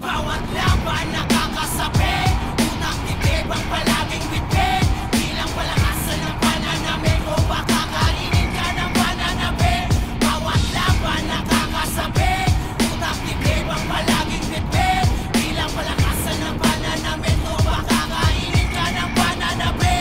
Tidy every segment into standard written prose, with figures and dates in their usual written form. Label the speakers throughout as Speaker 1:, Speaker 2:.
Speaker 1: Bawat laban nakakasabi, utak titib ang palaging bitbit. Bilang palakasan ng pananamit o baka kainin ka ng pananabi. Bawat laban nakakasabi, utak titib ang palaging bitbit. Bilang palakasan ng pananamit o baka kainin ka ng pananabi.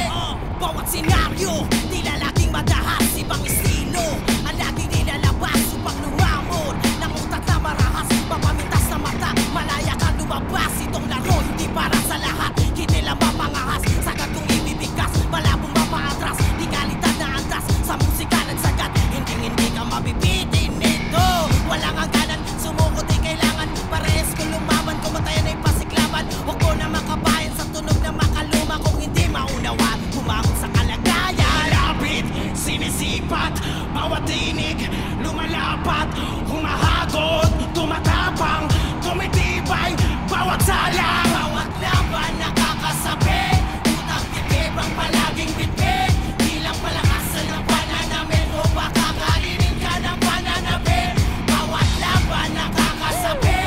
Speaker 1: Bawat senaryo, tila laging madahas, ibang estilo ang laging nilalabas upang lumamon ng utak na marahas, mapamintas na mata, malaya ka lumabas. Itong laro hindi para sa lahat, hindi lang mapangahas sa kagong ibibigkas, malabong mapaatras, di kalitan na antas sa musika nagsagat, hindi ka mabibitin nito. Walang hangganan, sumuko di kailangan, parehas kung lumaban, kumatayan ay pasiklaban. Huwag ko na makabayan sa tunog na makaluma, kung hindi maunawa, bumangon sa kalagayan. Malapit, sinisipat, bawat tinig, lumalapat, humahagod, tumatapang, tumitibay, bawat salang. Bawat laban nakakasabi, utak titib ang palaging bitbit. Bilang palakasan ng pananamit o baka kainin ka ng pananabi. Bawat laban nakakasabi,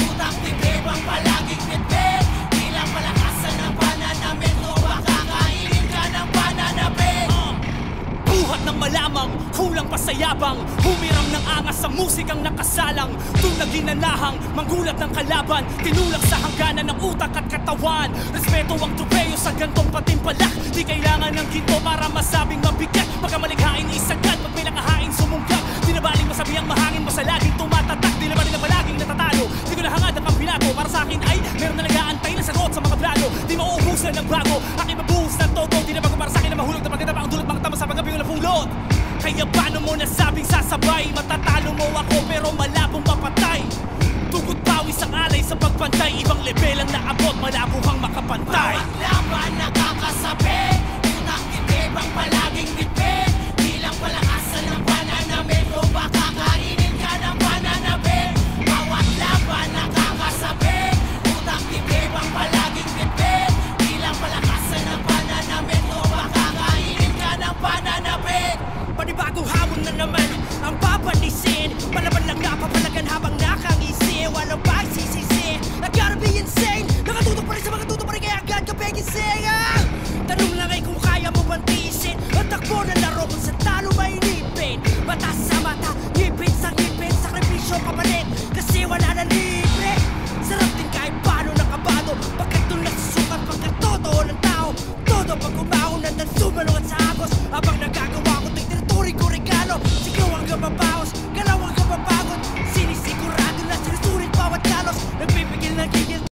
Speaker 1: utak titib ang palaging bitbit. Bilang palakasan ng pananamit o baka kainin ka ng pananabi. Buhat ng malamang, kulang pa sa yabang, humiram ng angas sa musikang nakasalang. Doon na ginanahang, manggulat ng kalaban, tinulak sa hangganan ng utak at katawan. Respeto ang tupeyo sa gantong patimpalak, di kailangan ng ginto para masabing mabigat. Pagkamalikhain isagad, pag may nakahain sumunggab, di na baling masabihang mahangin, basta laging tumatatak. Di na baling na palaging natatalo, di ko nahangad ang kampinato. Para sa akin ay meron na nag-aantay na sagot sa mga plano. Di mauubusan ng bago, aking mabuhos ng todo. Di na bago para sa akin na mahulog na maganda pa ang dulot mga tama sa paggabi ng pulot. Kaya paano mo nasabing sasabay, matatalo mo ako pero malabong mapatay. Tugot pawis ang alay sa